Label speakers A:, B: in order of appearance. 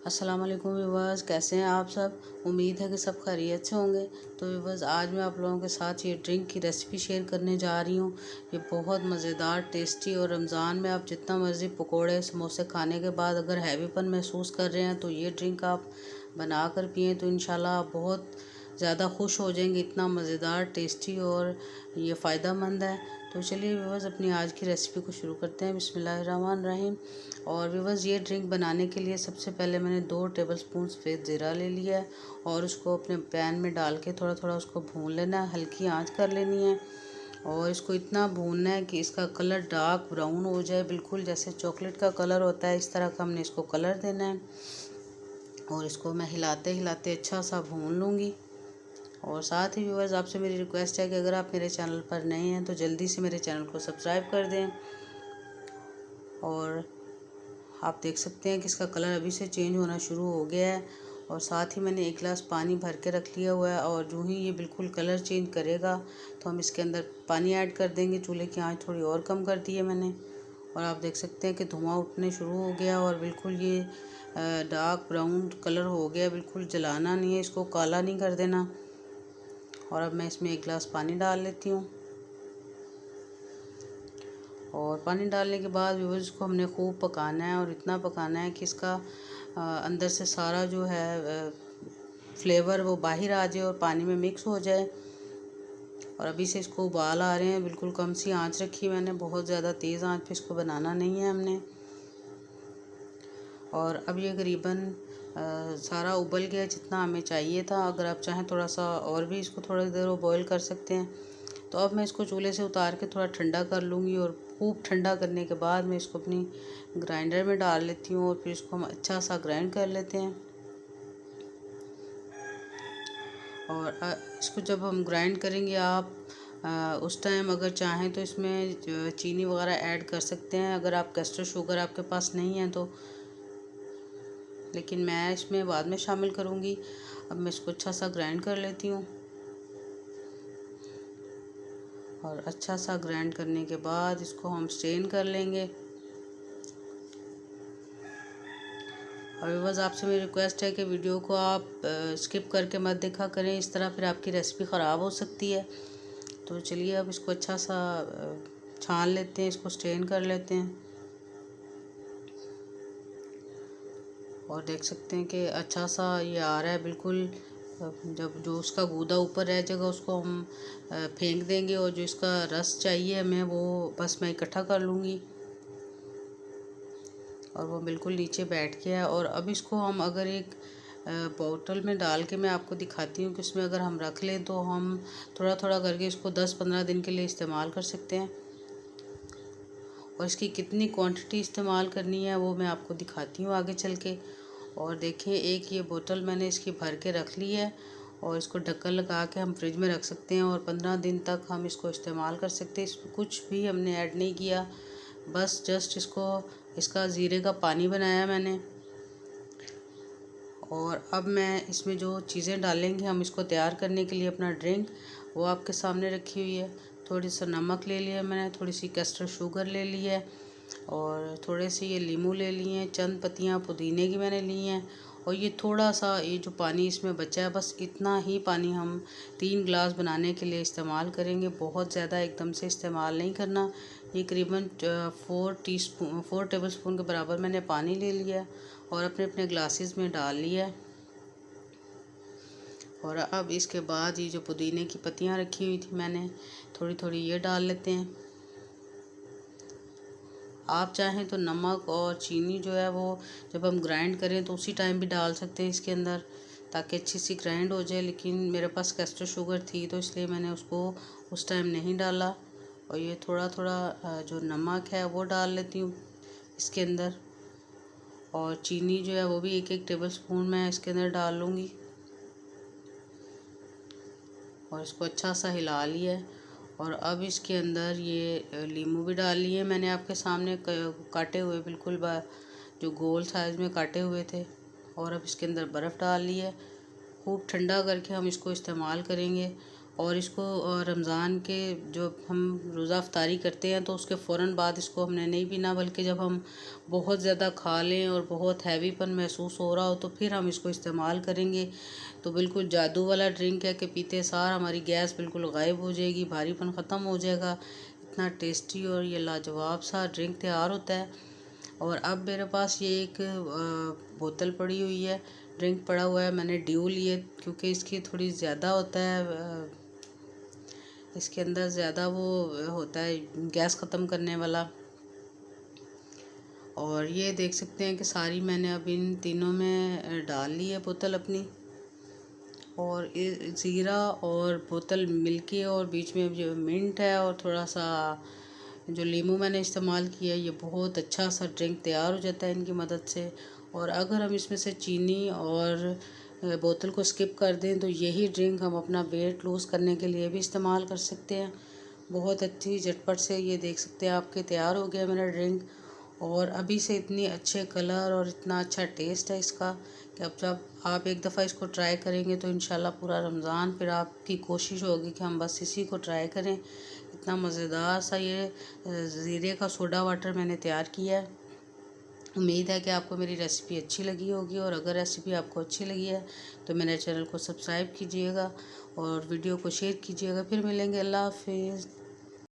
A: अस्सलाम वालेकुम व्यूवर्स, कैसे हैं आप सब। उम्मीद है कि सब खैरियत से होंगे। तो व्यूवर्स, आज मैं आप लोगों के साथ ये ड्रिंक की रेसिपी शेयर करने जा रही हूँ। ये बहुत मज़ेदार, टेस्टी और रमज़ान में आप जितना मर्ज़ी पकोड़े समोसे खाने के बाद अगर हैवीपन महसूस कर रहे हैं तो ये ड्रिंक आप बना कर पिएँ तो इंशाल्लाह आप बहुत ज़्यादा खुश हो जाएंगे। इतना मज़ेदार, टेस्टी और ये फ़ायदेमंद है। तो चलिए व्यूवर्स, अपनी आज की रेसिपी को शुरू करते हैं। बिस्मिल्लाहिर्रहमानिर्रहीम। और व्यूवर्स, ये ड्रिंक बनाने के लिए सबसे पहले मैंने 2 टेबलस्पून सफ़ेद ज़ीरा ले लिया है और उसको अपने पैन में डाल के थोड़ा थोड़ा उसको भून लेना है, हल्की आंच कर लेनी है। और इसको इतना भूनना है कि इसका कलर डार्क ब्राउन हो जाए, बिल्कुल जैसे चॉकलेट का कलर होता है, इस तरह का हमने इसको कलर देना है। और इसको मैं हिलाते हिलाते अच्छा सा भून लूँगी। और साथ ही व्यूवर्स, आपसे मेरी रिक्वेस्ट है कि अगर आप मेरे चैनल पर नए हैं तो जल्दी से मेरे चैनल को सब्सक्राइब कर दें। और आप देख सकते हैं कि इसका कलर अभी से चेंज होना शुरू हो गया है। और साथ ही मैंने 1 गिलास पानी भर के रख लिया हुआ है। और जो ही ये बिल्कुल कलर चेंज करेगा तो हम इसके अंदर पानी ऐड कर देंगे। चूल्हे की आंच थोड़ी और कम कर दी है मैंने। और आप देख सकते हैं कि धुआं उठने शुरू हो गया और बिल्कुल ये डार्क ब्राउन कलर हो गया। बिल्कुल जलाना नहीं है, इसको काला नहीं कर देना। और अब मैं इसमें 1 गिलास पानी डाल लेती हूँ। और पानी डालने के बाद व्यूअर्स, इसको हमने खूब पकाना है और इतना पकाना है कि इसका अंदर से सारा जो है फ्लेवर वो बाहर आ जाए और पानी में मिक्स हो जाए। और अभी से इसको उबाल आ रहे हैं। बिल्कुल कम सी आंच रखी मैंने, बहुत ज़्यादा तेज़ आंच पे इसको बनाना नहीं है हमने। और अब ये करीबन सारा उबल गया जितना हमें चाहिए था। अगर आप चाहें थोड़ा सा और भी इसको थोड़ी देर बॉईल कर सकते हैं। तो अब मैं इसको चूल्हे से उतार के थोड़ा ठंडा कर लूँगी। और खूब ठंडा करने के बाद मैं इसको अपनी ग्राइंडर में डाल लेती हूँ और फिर इसको हम अच्छा सा ग्राइंड कर लेते हैं। और इसको जब हम ग्राइंड करेंगे, आप उस टाइम अगर चाहें तो इसमें चीनी वगैरह ऐड कर सकते हैं, अगर आप कैस्टर शुगर आपके पास नहीं है तो। लेकिन मैं इसमें बाद में शामिल करूँगी। अब मैं इसको अच्छा सा ग्राइंड कर लेती हूँ। और अच्छा सा ग्राइंड करने के बाद इसको हम स्ट्रेन कर लेंगे। और बस आपसे मेरी रिक्वेस्ट है कि वीडियो को आप स्किप करके मत देखा करें, इस तरह फिर आपकी रेसिपी ख़राब हो सकती है। तो चलिए अब इसको अच्छा सा छान लेते हैं, इसको स्ट्रेन कर लेते हैं। और देख सकते हैं कि अच्छा सा ये आ रहा है बिल्कुल। जब जो उसका गूदा ऊपर रह जाएगा उसको हम फेंक देंगे। और जो इसका रस चाहिए हमें वो बस मैं इकट्ठा कर लूँगी। और वो बिल्कुल नीचे बैठ गया है। और अब इसको हम अगर एक बोतल में डाल के मैं आपको दिखाती हूँ कि इसमें अगर हम रख लें तो हम थोड़ा थोड़ा करके इसको 10-15 दिन के लिए इस्तेमाल कर सकते हैं। और इसकी कितनी क्वांटिटी इस्तेमाल करनी है वो मैं आपको दिखाती हूँ आगे चल के। और देखिए, एक ये बोतल मैंने इसकी भर के रख ली है। और इसको ढक्कन लगा के हम फ्रिज में रख सकते हैं और 15 दिन तक हम इसको इस्तेमाल कर सकते हैं। इसमें कुछ भी हमने ऐड नहीं किया, बस जस्ट इसका ज़ीरे का पानी बनाया मैंने। और अब मैं इसमें जो चीज़ें डालेंगे हम इसको तैयार करने के लिए अपना ड्रिंक, वो आपके सामने रखी हुई है। थोड़ी सा नमक ले लिया मैंने, थोड़ी सी कैस्टर शुगर ले ली है और थोड़े से ये लीमू ले लिए हैं, चंद पत्तियाँ पुदीने की मैंने ली हैं। और ये थोड़ा सा ये जो पानी इसमें बचा है, बस इतना ही पानी हम 3 गिलास बनाने के लिए इस्तेमाल करेंगे। बहुत ज़्यादा एकदम से इस्तेमाल नहीं करना। ये करीबन 4 टेबलस्पून के बराबर मैंने पानी ले लिया और अपने अपने ग्लासेस में डाल लिया है। और अब इसके बाद ये जो पुदीने की पत्तियाँ रखी हुई थी मैंने, थोड़ी थोड़ी ये डाल लेते हैं। आप चाहें तो नमक और चीनी जो है वो जब हम ग्राइंड करें तो उसी टाइम भी डाल सकते हैं इसके अंदर, ताकि अच्छी सी ग्राइंड हो जाए। लेकिन मेरे पास कैस्टर शुगर थी तो इसलिए मैंने उसको उस टाइम नहीं डाला। और ये थोड़ा थोड़ा जो नमक है वो डाल लेती हूँ इसके अंदर। और चीनी जो है वो भी 1-1 टेबलस्पून मैं इसके अंदर डाल लूँगी। और इसको अच्छा सा हिला लिया है। और अब इसके अंदर ये लीमू भी डाल लिए मैंने आपके सामने काटे हुए, बिल्कुल जो गोल साइज़ में काटे हुए थे। और अब इसके अंदर बर्फ़ डाल ली है। खूब ठंडा करके हम इसको इस्तेमाल करेंगे। और इसको रमज़ान के जो हम रोज़ा अफ्तारी करते हैं तो उसके फ़ौरन बाद इसको हमने नहीं पीना, बल्कि जब हम बहुत ज़्यादा खा लें और बहुत हैवीपन महसूस हो रहा हो तो फिर हम इसको इस्तेमाल करेंगे। तो बिल्कुल जादू वाला ड्रिंक है कि पीते सार हमारी गैस बिल्कुल गायब हो जाएगी, भारीपन ख़त्म हो जाएगा। इतना टेस्टी और ये लाजवाब सा ड्रिंक तैयार होता है। और अब मेरे पास ये एक बोतल पड़ी हुई है, ड्रिंक पड़ा हुआ है। मैंने ड्यू लिए क्योंकि इसकी थोड़ी ज़्यादा होता है, इसके अंदर ज़्यादा वो होता है गैस ख़त्म करने वाला। और ये देख सकते हैं कि सारी मैंने अब इन तीनों में डाल ली है बोतल अपनी। और ज़ीरा और बोतल मिलके और बीच में जो मिंट है और थोड़ा सा जो नींबू मैंने इस्तेमाल किया है, ये बहुत अच्छा सा ड्रिंक तैयार हो जाता है इनकी मदद से। और अगर हम इसमें से चीनी और बोतल को स्किप कर दें तो यही ड्रिंक हम अपना वेट लूज़ करने के लिए भी इस्तेमाल कर सकते हैं। बहुत अच्छी झटपट से ये देख सकते हैं आपके तैयार हो गया मेरा ड्रिंक। और अभी से इतनी अच्छे कलर और इतना अच्छा टेस्ट है इसका कि अब जब आप एक दफ़ा इसको ट्राई करेंगे तो इंशाल्लाह पूरा रमज़ान फिर आपकी कोशिश होगी कि हम बस इसी को ट्राई करें। इतना मज़ेदार सा ये ज़ीरे का सोडा वाटर मैंने तैयार किया है। उम्मीद है कि आपको मेरी रेसिपी अच्छी लगी होगी, और अगर रेसिपी आपको अच्छी लगी है तो मेरे चैनल को सब्सक्राइब कीजिएगा और वीडियो को शेयर कीजिएगा। फिर मिलेंगे, अल्लाह हाफिज़।